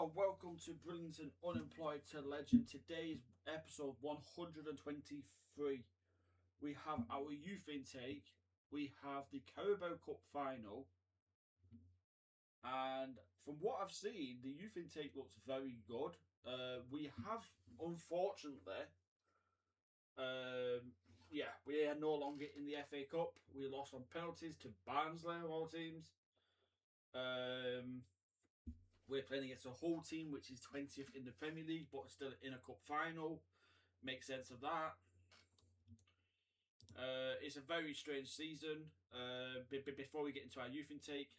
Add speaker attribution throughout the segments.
Speaker 1: and welcome to Brilliant and Unemployed to Legend. Today's episode 123. We have our youth intake, we have the Carabao Cup final, and from what I've seen, the youth intake looks very good. We have, unfortunately, we are no longer in the FA Cup. We lost on penalties to Barnsley, of all teams. We're playing against a whole team which is 20th in the Premier League but still in a cup final. Makes sense of that. It's a very strange season. Before we get into our youth intake,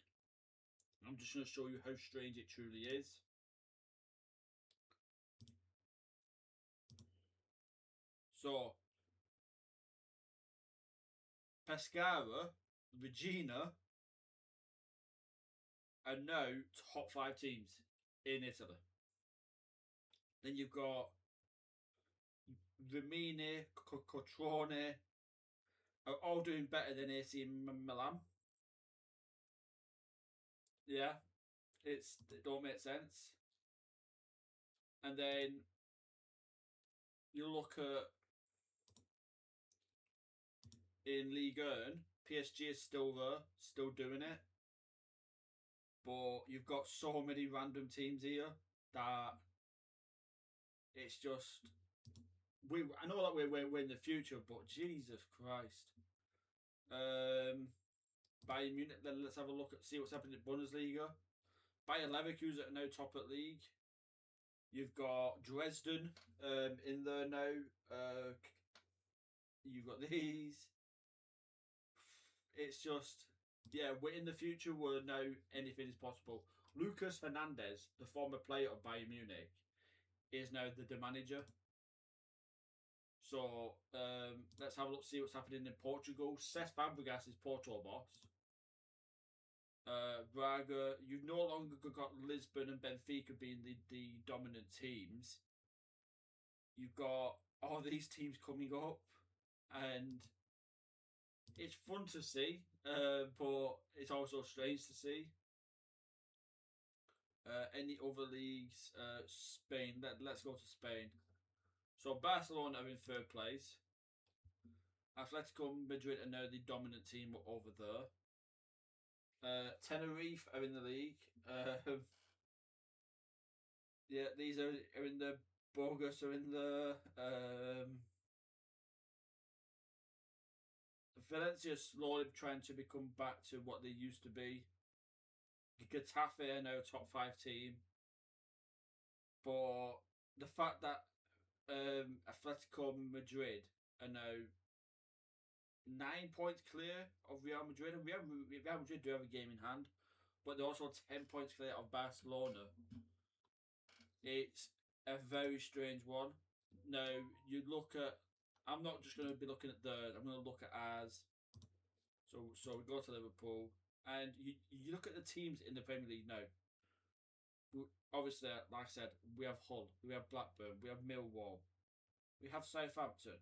Speaker 1: I'm just going to show you how strange it truly is. So, Pescara, Regina are now top 5 teams in Italy. Then you've got Rimini, Cotrone, are all doing better than AC Milan. Yeah, it don't make sense. And then you look at in Ligue 1, PSG is still there, still doing it. But you've got so many random teams here that it's just I know that we're in the future, but Jesus Christ. Bayern Munich. Let's have a look at see what's happening in Bundesliga. Bayer Leverkusen are now top at league. You've got Dresden in there now. You've got these. It's just, yeah, we're in the future where now anything is possible. Lucas Hernandez, the former player of Bayern Munich, is now the manager. So let's have a look, see what's happening in Portugal. Cesc Fabregas is Porto boss. Braga, you've no longer got Lisbon and Benfica being the dominant teams. You've got all these teams coming up, and it's fun to see, but it's also strange to see. Any other leagues? Spain. Let's go to Spain. So Barcelona are in third place. Atletico Madrid are now the dominant team over there. Tenerife are in the league. Yeah, these are in the Burgos are in the Valencia slowly trying to become back to what they used to be. Getafe are now top 5 team. But the fact that Atletico Madrid are now 9 points clear of Real Madrid, and Real Madrid do have a game in hand, but they're also 10 points clear of Barcelona. It's a very strange one. Now, you look at, I'm not just going to be looking at theirs, I'm going to look at ours. So we go to Liverpool, and you look at the teams in the Premier League now. Obviously, like I said, we have Hull, we have Blackburn, we have Millwall, we have Southampton.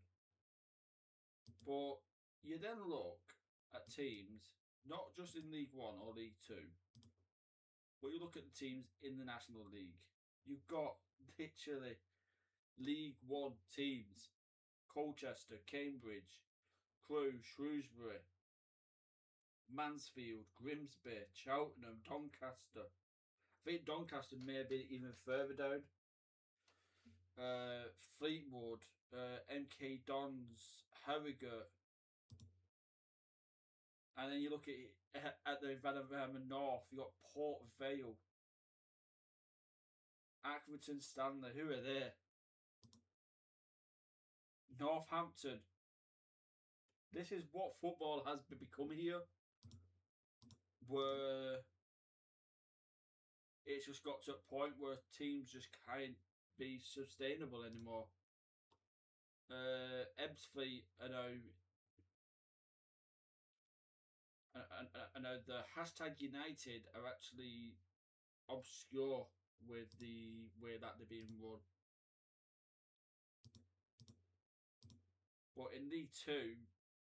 Speaker 1: But you then look at teams, not just in League 1 or League 2, but you look at the teams in the National League. You've got literally League 1 teams: Colchester, Cambridge, Crewe, Shrewsbury, Mansfield, Grimsby, Cheltenham, Doncaster. I think Doncaster may have been even further down. Fleetwood, MK Dons, Harrogate. And then you look at the Vandermeer North, you got Port Vale, Accrington Stanley, who are there? Northampton. This is what football has become here, where it's just got to a point where teams just can't be sustainable anymore. Ebbsfleet are now, the hashtag United are actually obscure with the way that they're being run. But in League 2,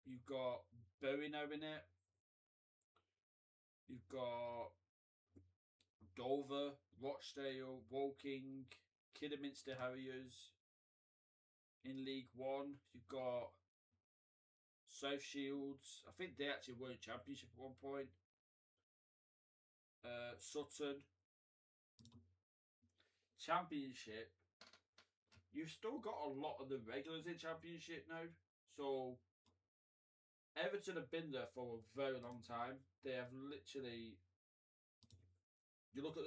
Speaker 1: you've got Bury now in it. You've got Dover, Rochdale, Woking, Kidderminster Harriers. In League One, you've got South Shields. I think they actually won a championship at one point. Sutton. Championship. You've still got a lot of the regulars in Championship now. So, Everton have been there for a very long time. They have literally. You look at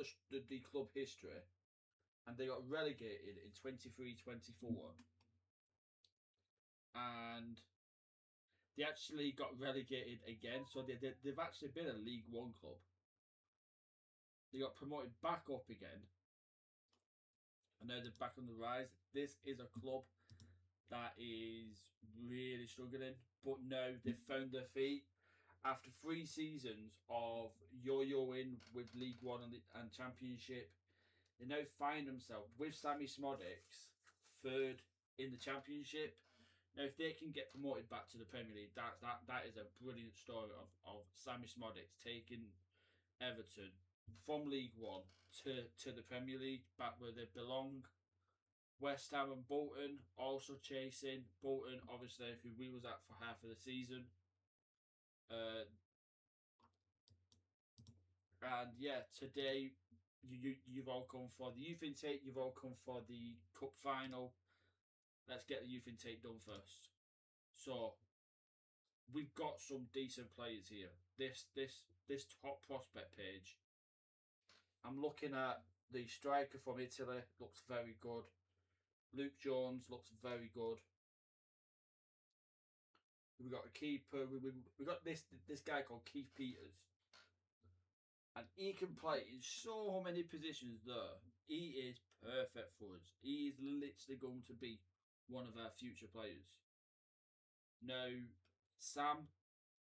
Speaker 1: the club history, and they got relegated in 23-24. And they actually got relegated again. So they've actually been a League One club. They got promoted back up again. And now they're back on the rise. This is a club that is really struggling. But now they've found their feet. After 3 seasons of yo-yoing with League One and Championship, they now find themselves with Sammy Smodics third in the Championship. Now, if they can get promoted back to the Premier League, that is a brilliant story of Sammy Smodics taking Everton from League One to the Premier League, back where they belong. West Ham and Bolton also chasing. Bolton, obviously, who we was at for half of the season. And yeah, today you've all come for the youth intake. You've all come for the cup final. Let's get the youth intake done first. So we've got some decent players here. This top prospect page. I'm looking at the striker from Italy. Looks very good. Luke Jones looks very good. We've got a keeper. We got this guy called Keith Peters. And he can play in so many positions there. He is perfect for us. He is literally going to be one of our future players. Now, Sam,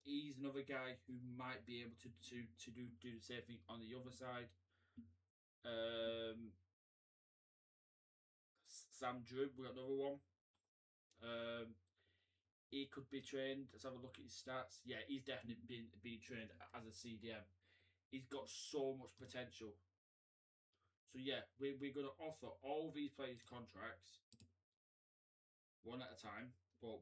Speaker 1: he's another guy who might be able to do the same thing on the other side. Sam Drew, we got another one. He could be trained. Let's have a look at his stats. Yeah, he's definitely been trained as a CDM. He's got so much potential. So yeah, we're going to offer all these players contracts one at a time, but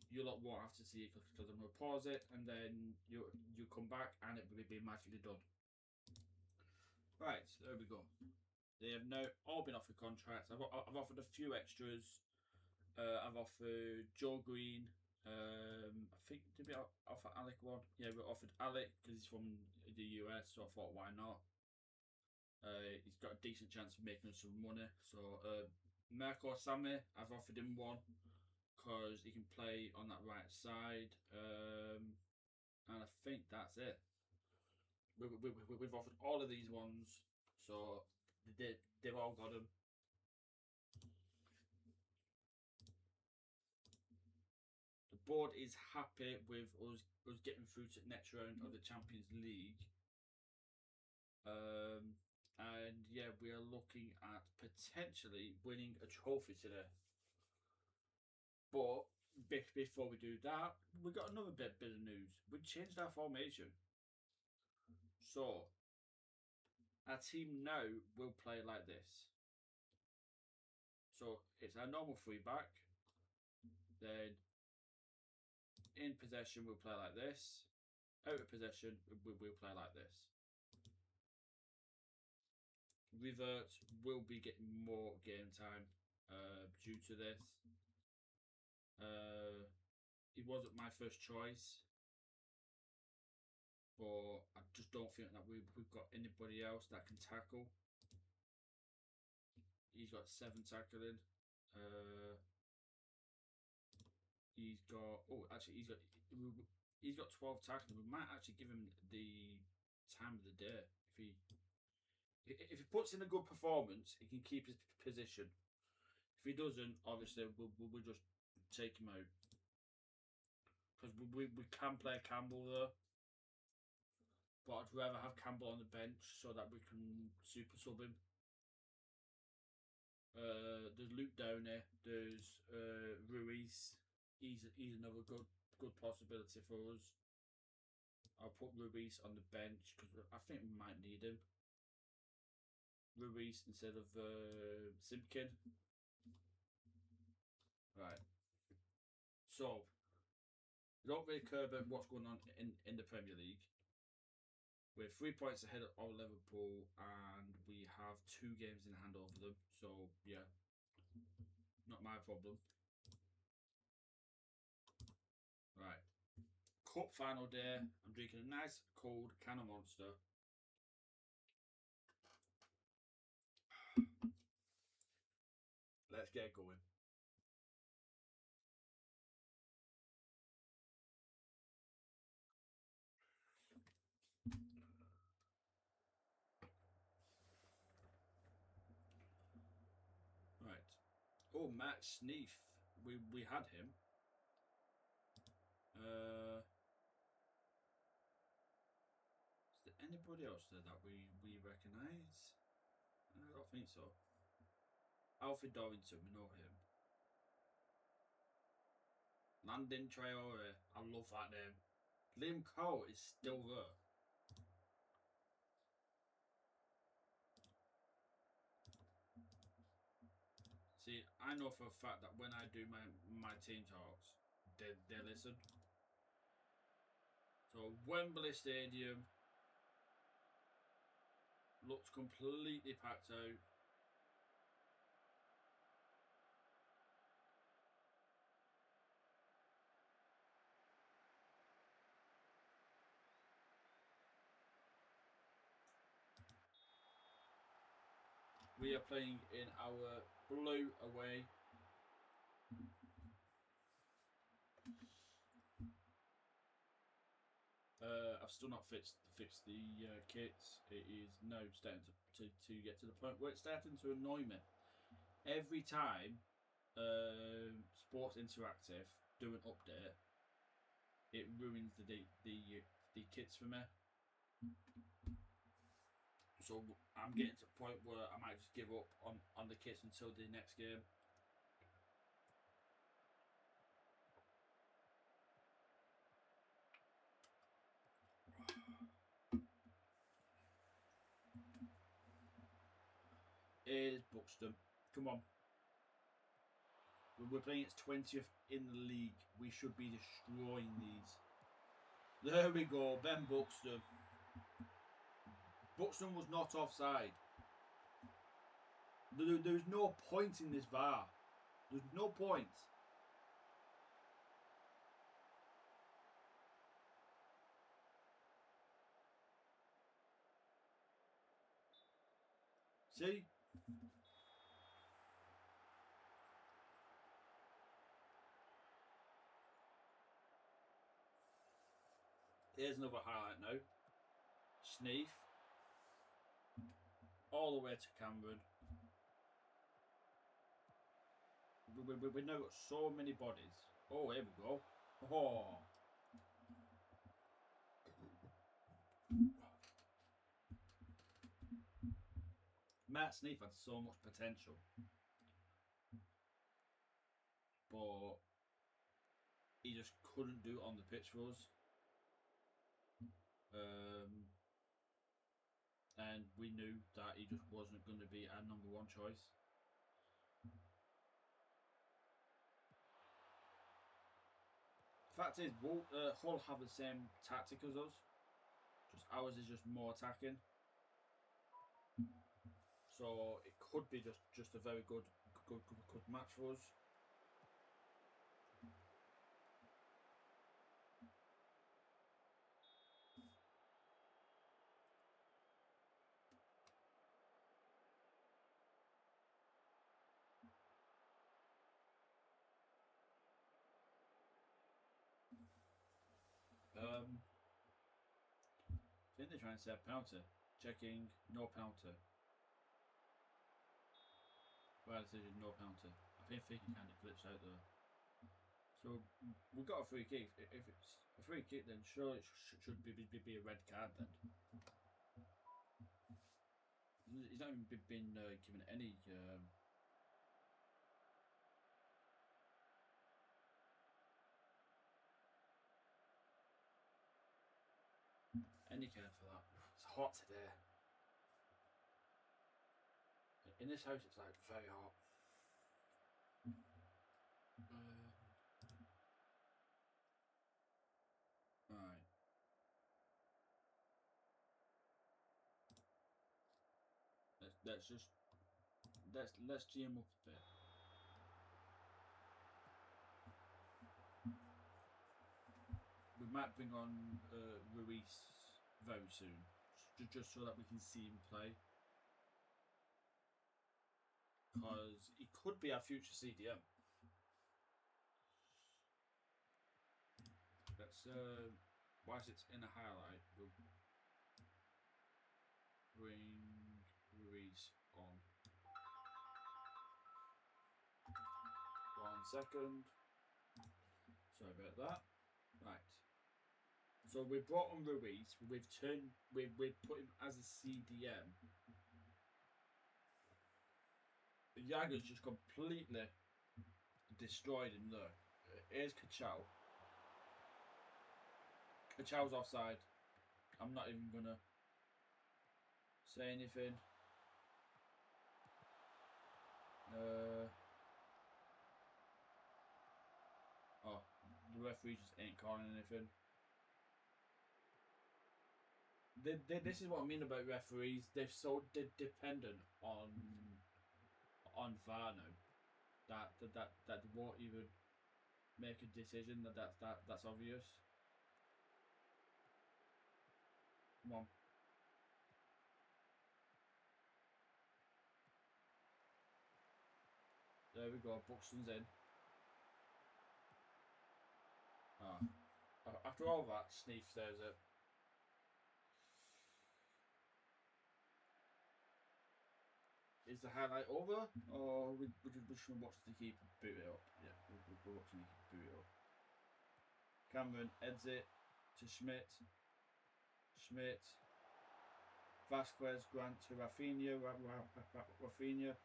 Speaker 1: you lot won't have to see it because I'm going to pause it and then you come back and it will be magically done. Right, so there we go. They have now all been offered contracts. I've offered a few extras. I've offered Joe Green. I think, did we offer Alec one? Yeah, we offered Alec because he's from the US, so I thought, why not? He's got a decent chance of making us some money. So Mirko Sammy, I've offered him one because he can play on that right side. And I think that's it. We've offered all of these ones, so they've all got them. The board is happy with us getting through to the next round of the Champions League. And yeah, we are looking at potentially winning a trophy today. But before we do that, we got another bit of news. We changed our formation. So our team now will play like this. So it's our normal 3-back. Then in possession we'll play like this. Out of possession we'll play like this. Revert will be getting more game time due to this. It wasn't my first choice, but I just don't think that we've got anybody else that can tackle. He's got 7 tackling. He's got 12 tackling. We might actually give him the time of the day if he puts in a good performance. He can keep his position. If he doesn't, obviously we'll just take him out because we can play Campbell there. But I'd rather have Campbell on the bench so that we can super sub him. There's Luke Downey. There's Ruiz. He's another good possibility for us. I'll put Ruiz on the bench because I think we might need him. Ruiz instead of Simpkin. Right. So, we don't really care about what's going on in the Premier League. We're 3 points ahead of Liverpool, and we have 2 games in hand over them. So, yeah, not my problem. Right. Cup final day. I'm drinking a nice cold can of Monster. Let's get going. Right. Oh, Matt Sneef. We had him. Is there anybody else there that we recognise? I don't think so. Alfred Dorrington, we know him. Landon Traore, I love that name. Liam Cole is still there. See, I know for a fact that when I do my team talks, they listen. So Wembley Stadium looks completely packed out. We are playing in our blue away. I've still not fixed the kits. It is now starting to get to the point where it's starting to annoy me. Every time Sports Interactive do an update, it ruins the kits for me. So I'm getting to the point where I might just give up on the kits until the next game. Is Buxton. Come on. We're playing its 20th in the league. We should be destroying these. There we go, Ben Buxton. Buxton was not offside. There's no point in this VAR. There's no point. See? Here's another highlight now. Sneef. All the way to Cameron. We've now got so many bodies. Oh, here we go. Oh. Matt Sneef had so much potential. But he just couldn't do it on the pitch for us. And we knew that he just wasn't going to be our number 1 choice. Fact is, Hull have the same tactic as us. Just ours is just more attacking. So it could be just a very good match for us. I think they're trying to say penalty. Checking, no penalty. Right decision, no penalty. I think he kind of glitched out there. So we've got a free kick. If it's a free kick, then surely it should be a red card then. He's not even been given any. Any card for that. It's hot today. In this house, it's like very hot. Right. Let's GM up a bit. We might bring on Ruiz very soon, just so that we can see him play. Because he could be our future CDM. Let's whilst it's in a highlight, we'll bring Ruiz on. 1 second. Sorry about that. Right. So we brought on Ruiz. We've put him as a CDM. Jagger's just completely destroyed him though. Here's Kachao. Kachao's offside. I'm not even gonna say anything. Oh, the referee just ain't calling anything. This is what I mean about referees. They're so dependent on VAR now that they won't even make a decision that's obvious. Come on. There we go. Buxton's in. After all that, Sneef says it. Is the highlight over, or we just watch the keeper boot it up? Yeah, we're watching the keeper boot it up. Cameron heads it to Schmidt. Schmidt. Vasquez, Grant to Rafinha. Rafinha.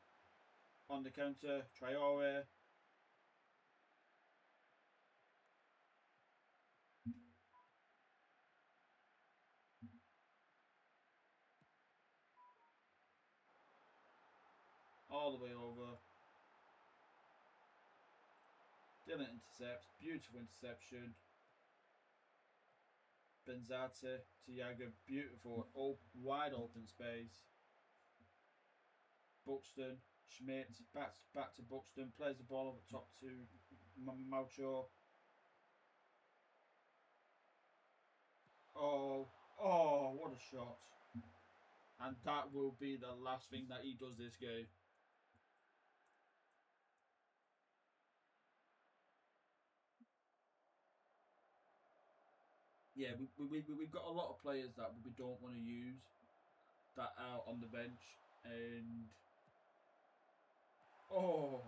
Speaker 1: On the counter, Traore. All the way over. Dylan intercepts. Beautiful interception. Benzate to Jagger. Beautiful. Wide open space. Buxton. Schmidt. Back to Buxton. Plays the ball over top to Maucho. Oh, what a shot. And that will be the last thing that he does this game. Yeah, we've got a lot of players that we don't want to use that are on the bench. And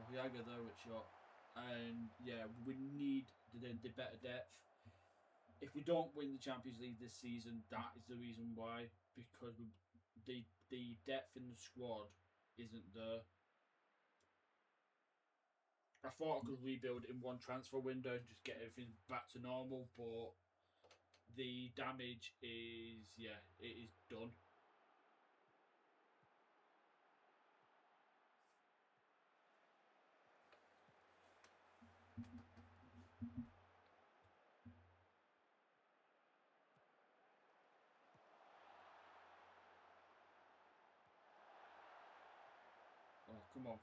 Speaker 1: Jagger there with shot. And yeah, we need the better depth. If we don't win the Champions League this season, that is the reason why. Because the depth in the squad isn't there. I thought I could rebuild in one transfer window and just get everything back to normal, but the damage is, yeah, it is done. Oh, come on.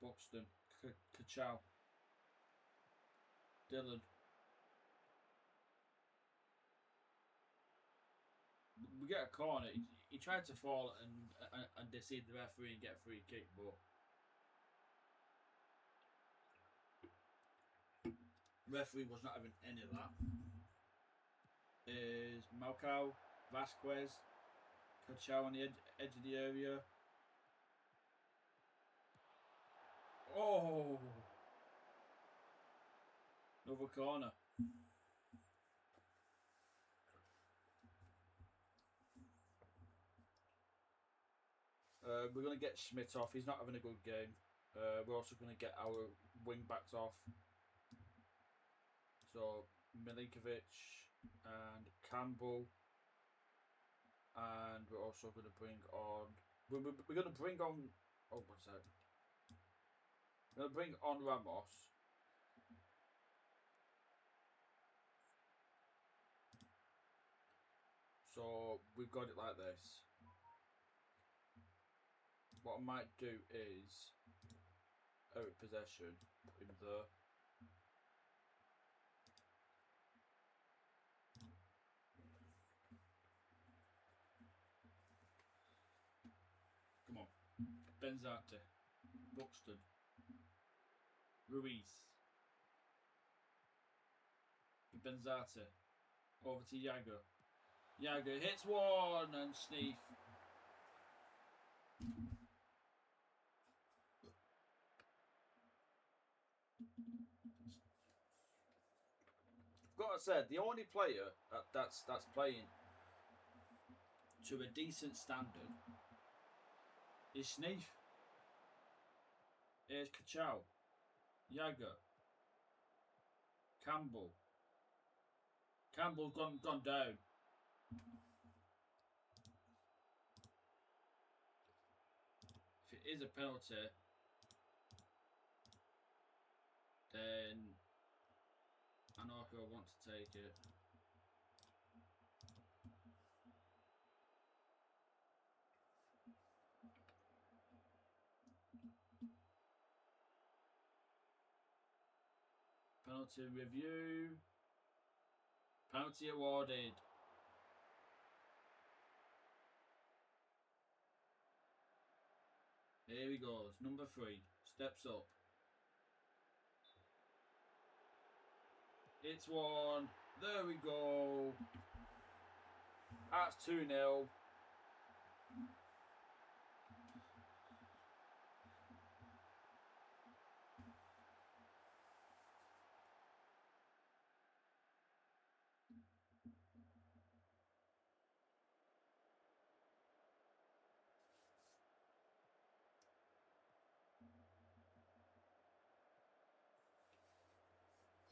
Speaker 1: Buxton. Kachao. Dylan. We get a corner. He tried to fall and deceive the referee and get a free kick, but referee was not having any of that. Is Malcao, Vasquez, Kachao on the edge of the area. Oh! Another corner. We're going to get Schmidt off. He's not having a good game. We're also going to get our wing backs off. So Milinkovic and Campbell. And we're also going to bring on We're going to bring on. Oh, what's that? We're going to bring on Ramos. So we've got it like this. What I might do is out possession, put him there. Come on. Benzate. Buxton. Ruiz. Benzate. Over to Yago. Yago hits one and Sneef. Got to say, the only player that's playing to a decent standard is Sneef. Here's Kachow, Yago, Campbell. Campbell's gone down. If it is a penalty, then Anarcho want to take it. Penalty review. Penalty awarded. Here he goes. Number 3. Steps up. It's one. There we go. That's 2-0.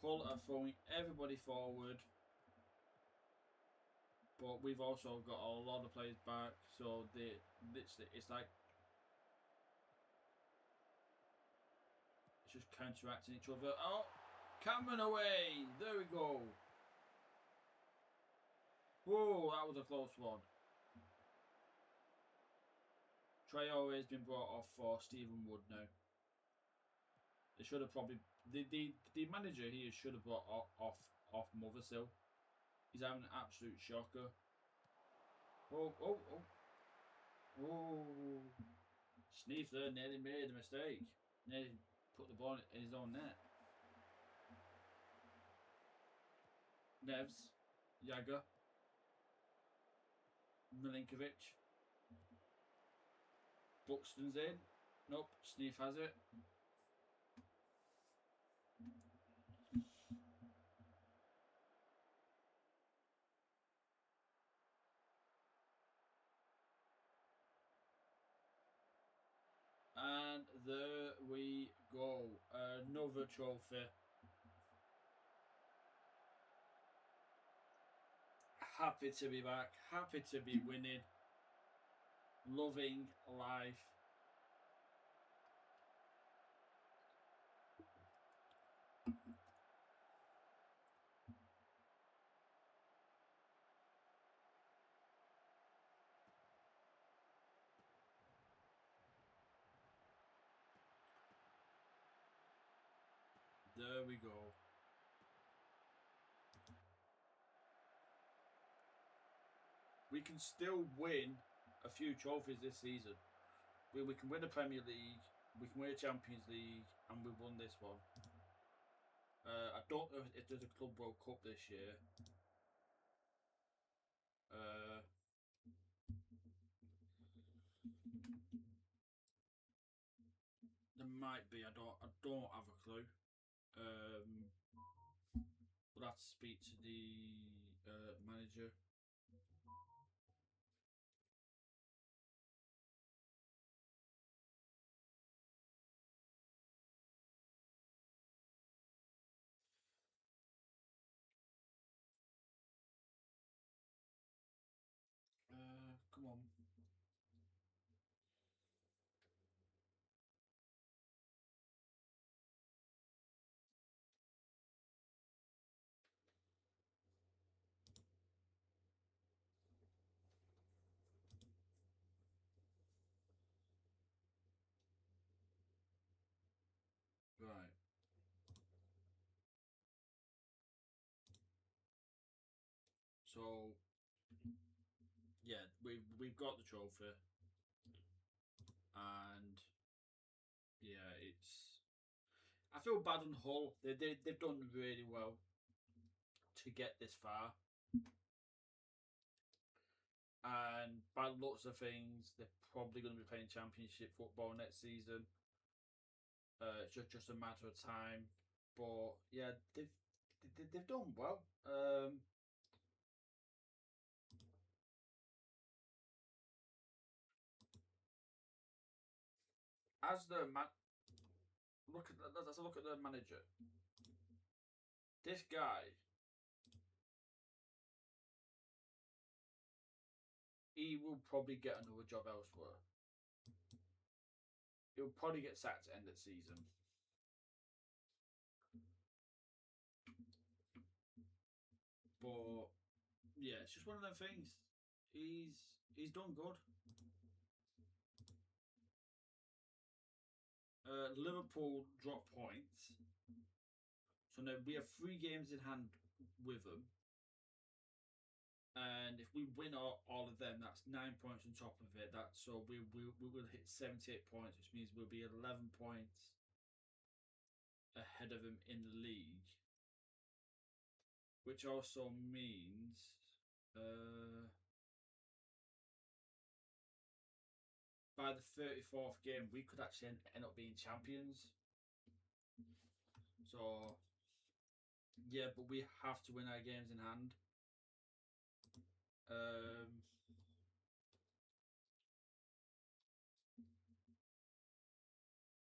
Speaker 1: Hull are throwing everybody forward, but we've also got a lot of players back, so it's like it's just counteracting each other. Oh, Cameron away! There we go. Whoa, that was a close one. Traore has been brought off for Stephen Wood now. They should have probably the manager here should have brought off Mothersill. He's having an absolute shocker. Oh! Sneef there nearly made a mistake. Nearly put the ball in his own net. Nevs, Yaga, Milinkovic. Buxton's in. Nope, Sneef has it. And there we go. Another trophy. Happy to be back. Happy to be winning. Loving life. There we go. We can still win a few trophies this season. We can win the Premier League, we can win the Champions League, and we won this one. I don't know if there's a Club World Cup this year. There might be. I don't have a clue. We'll have to speak to the manager. Come on. So yeah, we've got the trophy, and yeah, it's. I feel bad on Hull. They've done really well to get this far, and by lots of things, they're probably going to be playing Championship football next season. It's just a matter of time, but yeah, they've done well. As the man, let's look at the manager. This guy, he will probably get another job elsewhere. He'll probably get sacked at the end of the season. But yeah, it's just one of them things. He's done good. Liverpool drop points, so now we have 3 games in hand with them. And if we win all of them, that's 9 points on top of it. That so we will hit 78 points, which means we'll be 11 points ahead of him in the league. Which also means by the 34th game, we could actually end up being champions. So yeah, but we have to win our games in hand.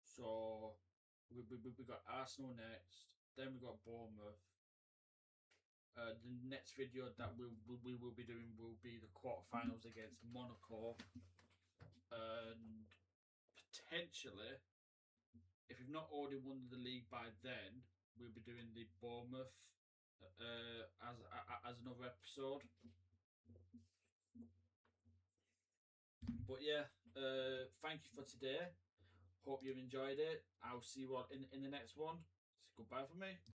Speaker 1: So we got Arsenal next, then we got Bournemouth. The next video that we will be doing will be the quarterfinals against Monaco, and potentially, if we've not already won the league by then, we'll be doing the Bournemouth as another episode. But yeah, thank you for today. Hope you've enjoyed it. I'll see you all in the next one. So goodbye from me.